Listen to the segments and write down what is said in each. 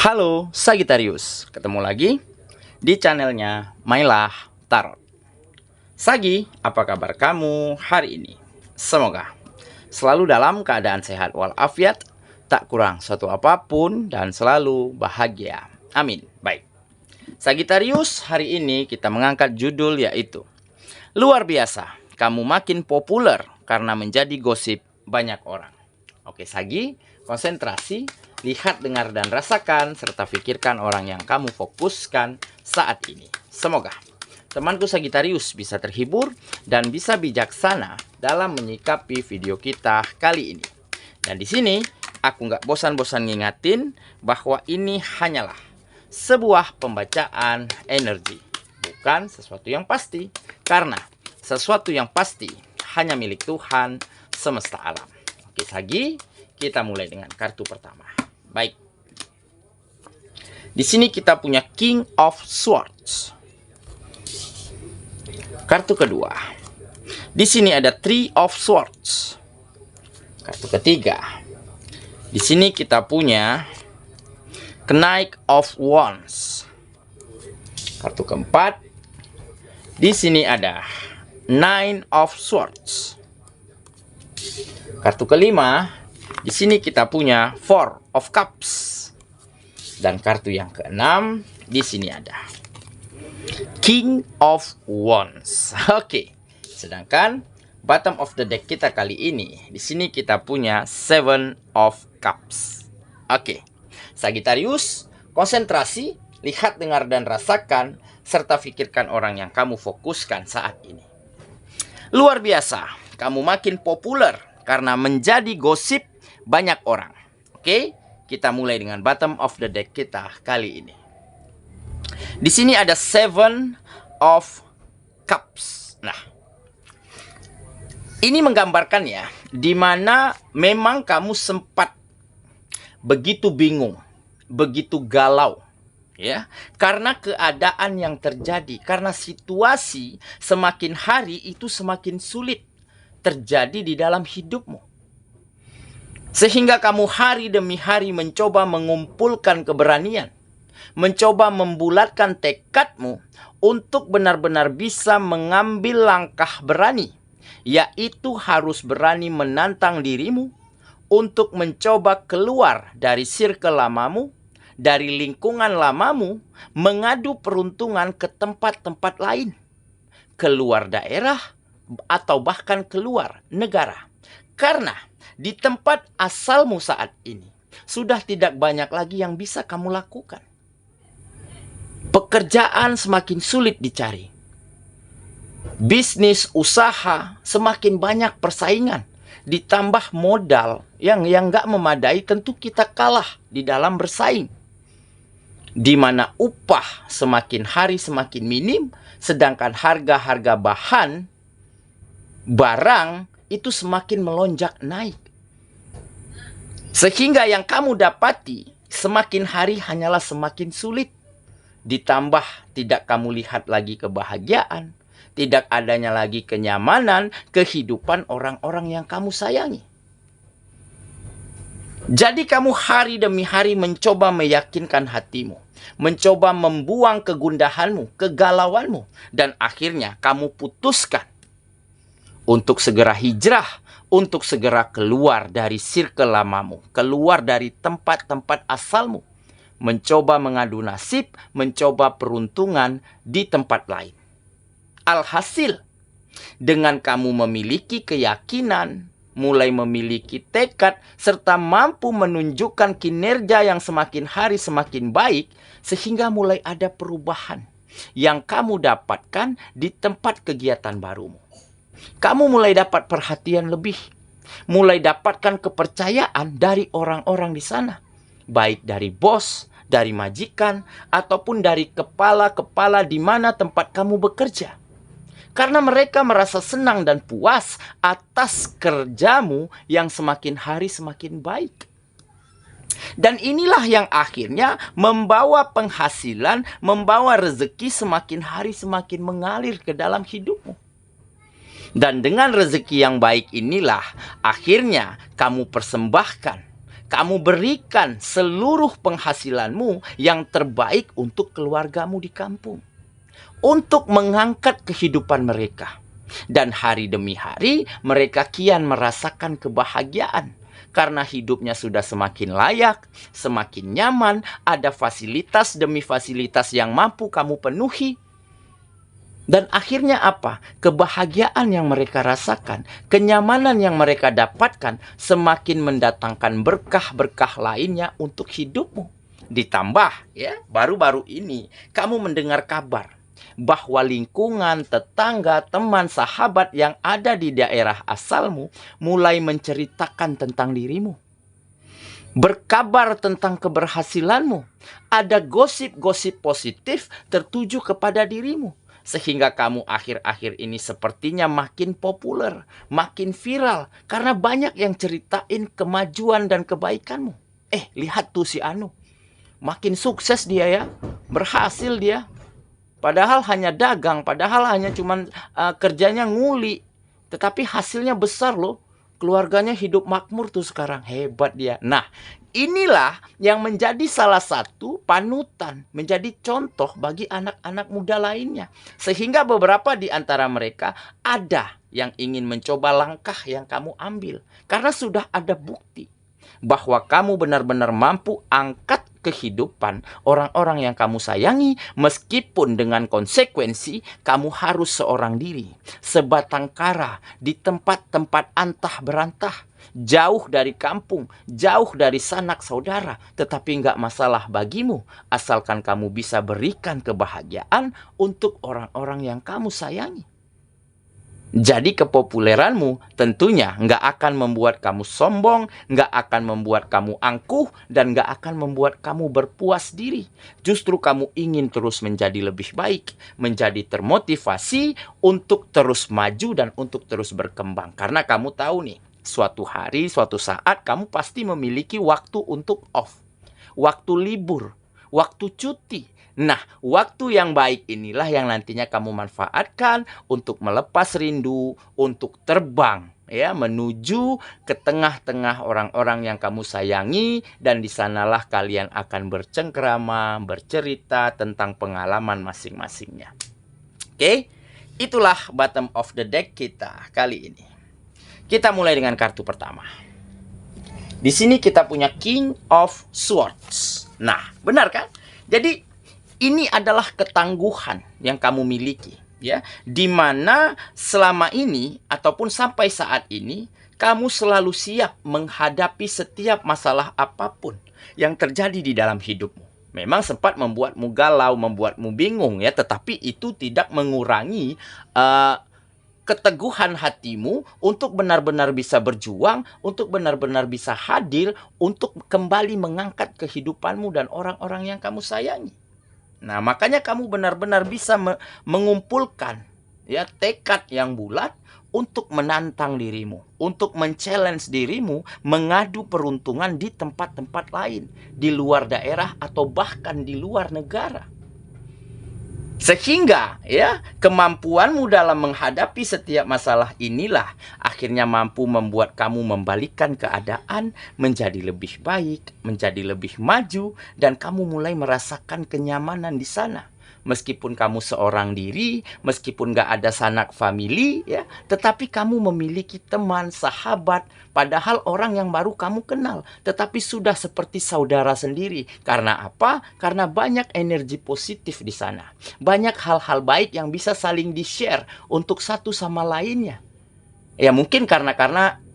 Halo Sagittarius, ketemu lagi di channelnya Mailah Tarot. Sagi, apa kabar kamu hari ini? Semoga selalu dalam keadaan sehat walafiat, tak kurang suatu apapun, dan selalu bahagia. Amin. Baik, Sagittarius, hari ini kita mengangkat judul yaitu luar biasa, kamu makin populer karena menjadi gosip banyak orang. Oke Sagi, konsentrasi, lihat, dengar, dan rasakan, serta pikirkan orang yang kamu fokuskan saat ini. Semoga temanku Sagittarius bisa terhibur dan bisa bijaksana dalam menyikapi video kita kali ini. Dan di sini aku nggak bosan-bosan ngingatin bahwa ini hanyalah sebuah pembacaan energi, bukan sesuatu yang pasti. Karena sesuatu yang pasti hanya milik Tuhan semesta alam. Oke Sagi, kita mulai dengan kartu pertama. Baik. Di sini kita punya King of Swords. Kartu kedua. Di sini ada Three of Swords. Kartu ketiga. Di sini kita punya Knight of Wands. Kartu keempat. Di sini ada Nine of Swords. Kartu kelima, di sini kita punya Four of Cups. Dan kartu yang keenam, di sini ada King of Wands. Oke. Sedangkan bottom of the deck kita kali ini, di sini kita punya Seven of Cups. Oke. Sagittarius, konsentrasi, lihat, dengar, dan rasakan, serta pikirkan orang yang kamu fokuskan saat ini. Luar biasa, kamu makin populer karena menjadi gosip banyak orang. Oke, kita mulai dengan bottom of the deck kita kali ini. Di sini ada Seven of Cups. Nah, ini menggambarkan ya, di mana memang kamu sempat begitu bingung, begitu galau, ya, karena keadaan yang terjadi, karena situasi semakin hari itu semakin sulit terjadi di dalam hidupmu. Sehingga kamu hari demi hari mencoba mengumpulkan keberanian, mencoba membulatkan tekadmu untuk benar-benar bisa mengambil langkah berani, yaitu harus berani menantang dirimu untuk mencoba keluar dari circle lamamu, dari lingkungan lamamu, mengadu peruntungan ke tempat-tempat lain, keluar daerah, atau bahkan keluar negara. Karena di tempat asalmu saat ini sudah tidak banyak lagi yang bisa kamu lakukan. Pekerjaan semakin sulit dicari. Bisnis, usaha semakin banyak persaingan. Ditambah modal yang nggak memadai, tentu kita kalah di dalam bersaing. Di mana upah semakin hari semakin minim, sedangkan harga-harga bahan barang itu semakin melonjak naik. Sehingga yang kamu dapati semakin hari hanyalah semakin sulit. Ditambah tidak kamu lihat lagi kebahagiaan, tidak adanya lagi kenyamanan kehidupan orang-orang yang kamu sayangi. Jadi kamu hari demi hari mencoba meyakinkan hatimu, mencoba membuang kegundahanmu, kegalauanmu, dan akhirnya kamu putuskan untuk segera hijrah, untuk segera keluar dari circle lamamu, keluar dari tempat-tempat asalmu, mencoba mengadu nasib, mencoba peruntungan di tempat lain. Alhasil, dengan kamu memiliki keyakinan, mulai memiliki tekad, serta mampu menunjukkan kinerja yang semakin hari semakin baik, sehingga mulai ada perubahan yang kamu dapatkan di tempat kegiatan barumu. Kamu mulai dapat perhatian lebih, mulai dapatkan kepercayaan dari orang-orang di sana, baik dari bos, dari majikan, ataupun dari kepala-kepala di mana tempat kamu bekerja. Karena mereka merasa senang dan puas atas kerjamu yang semakin hari semakin baik. Dan inilah yang akhirnya membawa penghasilan, membawa rezeki semakin hari semakin mengalir ke dalam hidupmu. Dan dengan rezeki yang baik inilah akhirnya kamu persembahkan kamu berikan seluruh penghasilanmu yang terbaik untuk keluargamu di kampung, untuk mengangkat kehidupan mereka. Dan hari demi hari mereka kian merasakan kebahagiaan karena hidupnya sudah semakin layak, semakin nyaman, ada fasilitas demi fasilitas yang mampu kamu penuhi. Dan akhirnya apa? Kebahagiaan yang mereka rasakan, kenyamanan yang mereka dapatkan semakin mendatangkan berkah-berkah lainnya untuk hidupmu. Ditambah ya, baru-baru ini kamu mendengar kabar bahwa lingkungan, tetangga, teman, sahabat yang ada di daerah asalmu mulai menceritakan tentang dirimu, berkabar tentang keberhasilanmu. Ada gosip-gosip positif tertuju kepada dirimu, sehingga kamu akhir-akhir ini sepertinya makin populer, makin viral, karena banyak yang ceritain kemajuan dan kebaikanmu. Lihat tuh si Anu, makin sukses dia ya, berhasil dia. Padahal hanya dagang, padahal hanya cuman kerjanya nguli, tetapi hasilnya besar loh. Keluarganya hidup makmur tuh sekarang, hebat dia. Nah, inilah yang menjadi salah satu panutan, menjadi contoh bagi anak-anak muda lainnya. Sehingga beberapa di antara mereka ada yang ingin mencoba langkah yang kamu ambil. Karena sudah ada bukti bahwa kamu benar-benar mampu angkat kehidupan orang-orang yang kamu sayangi, meskipun dengan konsekuensi kamu harus seorang diri, sebatang kara di tempat-tempat antah berantah, jauh dari kampung, jauh dari sanak saudara. Tetapi nggak masalah bagimu, asalkan kamu bisa berikan kebahagiaan untuk orang-orang yang kamu sayangi. Jadi kepopuleranmu tentunya nggak akan membuat kamu sombong, nggak akan membuat kamu angkuh, dan nggak akan membuat kamu berpuas diri. Justru kamu ingin terus menjadi lebih baik, menjadi termotivasi untuk terus maju dan untuk terus berkembang. Karena kamu tahu nih, suatu hari, suatu saat kamu pasti memiliki waktu untuk off, waktu libur, waktu cuti. Nah, waktu yang baik inilah yang nantinya kamu manfaatkan untuk melepas rindu, untuk terbang ya menuju ke tengah-tengah orang-orang yang kamu sayangi, dan di sanalah kalian akan bercengkrama, bercerita tentang pengalaman masing-masingnya. Oke, itulah bottom of the deck kita kali ini. Kita mulai dengan kartu pertama. Di sini kita punya King of Swords. Nah, benar kan? Jadi ini adalah ketangguhan yang kamu miliki, ya, di mana selama ini ataupun sampai saat ini kamu selalu siap menghadapi setiap masalah apapun yang terjadi di dalam hidupmu. Memang sempat membuatmu galau, membuatmu bingung ya, tetapi itu tidak mengurangi keteguhan hatimu untuk benar-benar bisa berjuang, untuk benar-benar bisa hadir untuk kembali mengangkat kehidupanmu dan orang-orang yang kamu sayangi. Nah, makanya kamu benar-benar bisa mengumpulkan ya tekad yang bulat untuk menantang dirimu, untuk men-challenge dirimu, mengadu peruntungan di tempat-tempat lain, di luar daerah atau bahkan di luar negara. Sehingga ya kemampuanmu dalam menghadapi setiap masalah inilah akhirnya mampu membuat kamu membalikkan keadaan menjadi lebih baik, menjadi lebih maju, dan kamu mulai merasakan kenyamanan di sana. Meskipun kamu seorang diri, meskipun gak ada sanak famili ya, tetapi kamu memiliki teman, sahabat, padahal orang yang baru kamu kenal, tetapi sudah seperti saudara sendiri. Karena apa? Karena banyak energi positif di sana. Banyak hal-hal baik yang bisa saling di-share untuk satu sama lainnya. Ya mungkin karena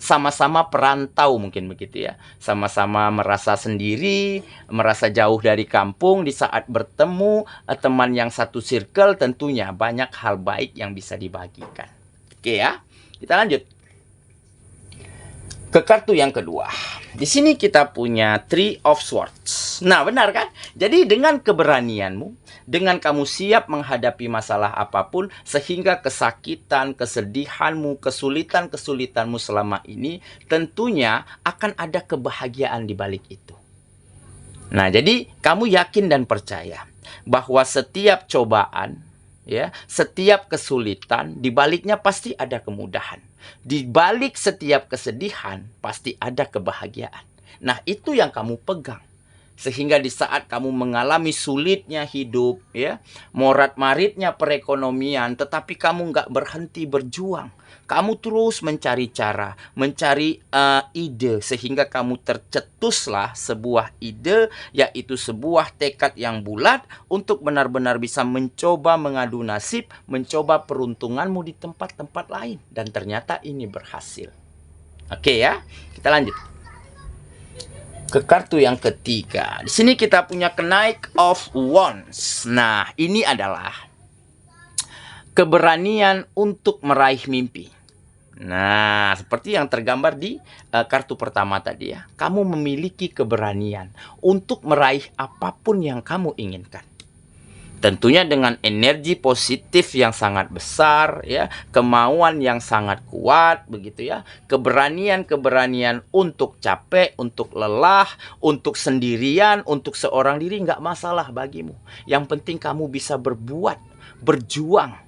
sama-sama perantau mungkin begitu ya. Sama-sama merasa sendiri, merasa jauh dari kampung. Di saat bertemu teman yang satu circle, tentunya banyak hal baik yang bisa dibagikan. Oke ya, kita lanjut ke kartu yang kedua. Di sini kita punya Three of Swords. Nah, benar kan? Jadi dengan keberanianmu, dengan kamu siap menghadapi masalah apapun, sehingga kesakitan, kesedihanmu, kesulitan-kesulitanmu selama ini, tentunya akan ada kebahagiaan di balik itu. Nah, jadi kamu yakin dan percaya bahwa setiap cobaan, ya, setiap kesulitan, di baliknya pasti ada kemudahan. Di balik setiap kesedihan, pasti ada kebahagiaan. Nah, itu yang kamu pegang. Sehingga di saat kamu mengalami sulitnya hidup, ya, morat-maritnya perekonomian, tetapi kamu nggak berhenti berjuang. Kamu terus mencari cara, mencari ide, sehingga kamu tercetuslah sebuah ide, yaitu sebuah tekad yang bulat untuk benar-benar bisa mencoba mengadu nasib, mencoba peruntunganmu di tempat-tempat lain. Dan ternyata ini berhasil. Oke ya, kita lanjut ke kartu yang ketiga. Di sini kita punya Knight of Wands. Nah, ini adalah keberanian untuk meraih mimpi. Nah, seperti yang tergambar di kartu pertama tadi ya. Kamu memiliki keberanian untuk meraih apapun yang kamu inginkan. Tentunya dengan energi positif yang sangat besar ya, kemauan yang sangat kuat begitu ya, keberanian untuk capek, untuk lelah, untuk sendirian, untuk seorang diri nggak masalah bagimu. Yang penting kamu bisa berbuat, berjuang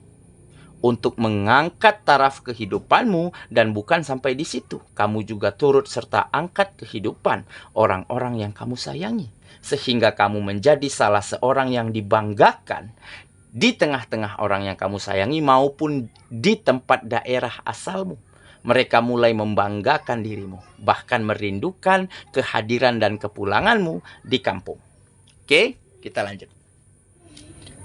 untuk mengangkat taraf kehidupanmu, dan bukan sampai di situ. Kamu juga turut serta angkat kehidupan orang-orang yang kamu sayangi. Sehingga kamu menjadi salah seorang yang dibanggakan di tengah-tengah orang yang kamu sayangi maupun di tempat daerah asalmu. Mereka mulai membanggakan dirimu, bahkan merindukan kehadiran dan kepulanganmu di kampung. Oke, kita lanjut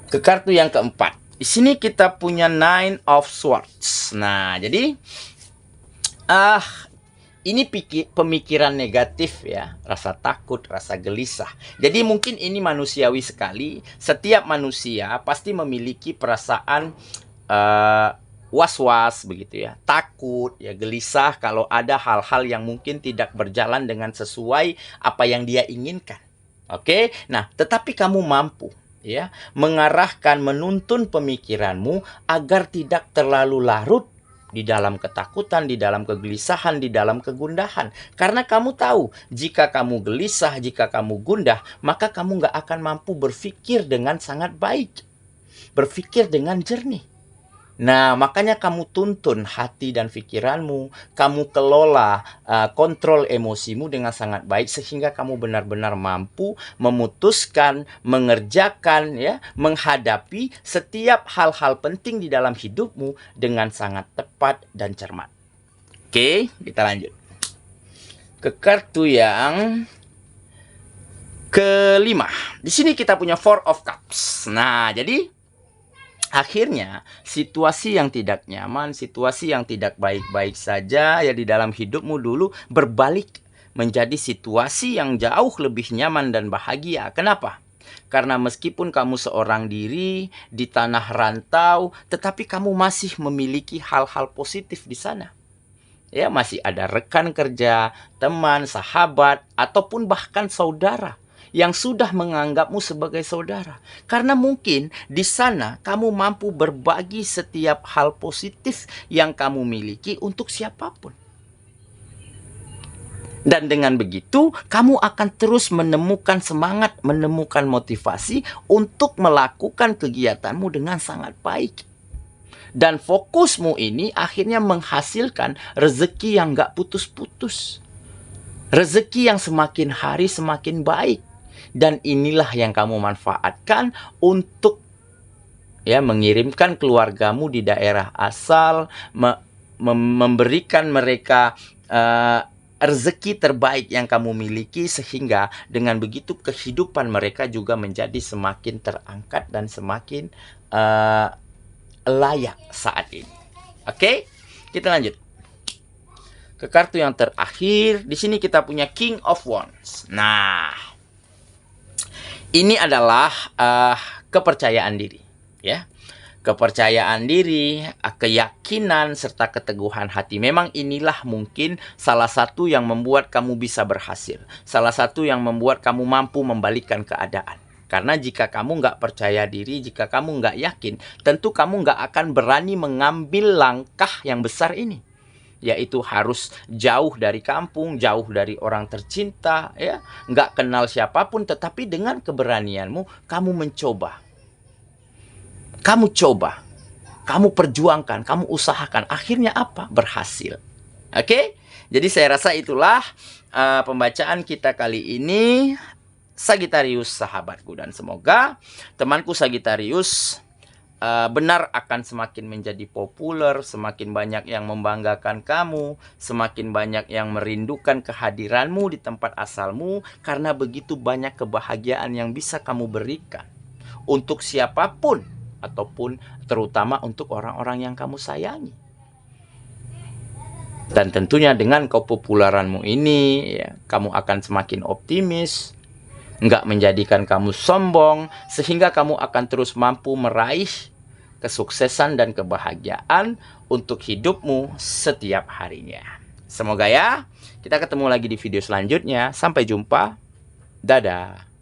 ke kartu yang keempat. Di sini kita punya Nine of Swords. Nah, jadi ini pemikiran negatif ya, rasa takut, rasa gelisah. Jadi mungkin ini manusiawi sekali. Setiap manusia pasti memiliki perasaan was-was begitu ya, takut ya, gelisah kalau ada hal-hal yang mungkin tidak berjalan dengan sesuai apa yang dia inginkan. Oke, nah tetapi kamu mampu ya mengarahkan, menuntun pemikiranmu agar tidak terlalu larut di dalam ketakutan, di dalam kegelisahan, di dalam kegundahan. Karena kamu tahu, jika kamu gelisah, jika kamu gundah, maka kamu nggak akan mampu berpikir dengan sangat baik, berpikir dengan jernih. Nah, makanya kamu tuntun hati dan pikiranmu, kamu kelola, kontrol emosimu dengan sangat baik, sehingga kamu benar-benar mampu memutuskan, mengerjakan, ya, menghadapi setiap hal-hal penting di dalam hidupmu dengan sangat tepat dan cermat. Oke, kita lanjut ke kartu yang kelima. Di sini kita punya Four of Cups. Nah, jadi akhirnya situasi yang tidak nyaman, situasi yang tidak baik-baik saja ya di dalam hidupmu dulu berbalik menjadi situasi yang jauh lebih nyaman dan bahagia. Kenapa? Karena meskipun kamu seorang diri di tanah rantau, tetapi kamu masih memiliki hal-hal positif di sana. Ya, masih ada rekan kerja, teman, sahabat, ataupun bahkan saudara yang sudah menganggapmu sebagai saudara. Karena mungkin di sana kamu mampu berbagi setiap hal positif yang kamu miliki untuk siapapun. Dan dengan begitu, kamu akan terus menemukan semangat, menemukan motivasi untuk melakukan kegiatanmu dengan sangat baik. Dan fokusmu ini akhirnya menghasilkan rezeki yang gak putus-putus. Rezeki yang semakin hari semakin baik. Dan inilah yang kamu manfaatkan untuk ya mengirimkan keluargamu di daerah asal, memberikan mereka rezeki terbaik yang kamu miliki, sehingga dengan begitu kehidupan mereka juga menjadi semakin terangkat dan semakin layak saat ini. Oke, kita lanjut ke kartu yang terakhir. Di sini kita punya King of Wands. Nah, ini adalah kepercayaan diri, ya. Kepercayaan diri, keyakinan, serta keteguhan hati. Memang inilah mungkin salah satu yang membuat kamu bisa berhasil. Salah satu yang membuat kamu mampu membalikkan keadaan. Karena jika kamu nggak percaya diri, jika kamu nggak yakin, tentu kamu nggak akan berani mengambil langkah yang besar ini. Yaitu harus jauh dari kampung, jauh dari orang tercinta, ya, nggak kenal siapapun, tetapi dengan keberanianmu, kamu mencoba. Kamu coba, kamu perjuangkan, kamu usahakan. Akhirnya apa? Berhasil. Oke? Jadi saya rasa itulah pembacaan kita kali ini, Sagitarius sahabatku, dan semoga temanku Sagitarius benar akan semakin menjadi populer, semakin banyak yang membanggakan kamu, semakin banyak yang merindukan kehadiranmu di tempat asalmu, karena begitu banyak kebahagiaan yang bisa kamu berikan untuk siapapun, ataupun terutama untuk orang-orang yang kamu sayangi. Dan tentunya dengan kepopuleranmu ini, ya, kamu akan semakin optimis, nggak menjadikan kamu sombong, sehingga kamu akan terus mampu meraih kesuksesan dan kebahagiaan untuk hidupmu setiap harinya. Semoga ya, kita ketemu lagi di video selanjutnya. Sampai jumpa. Dadah.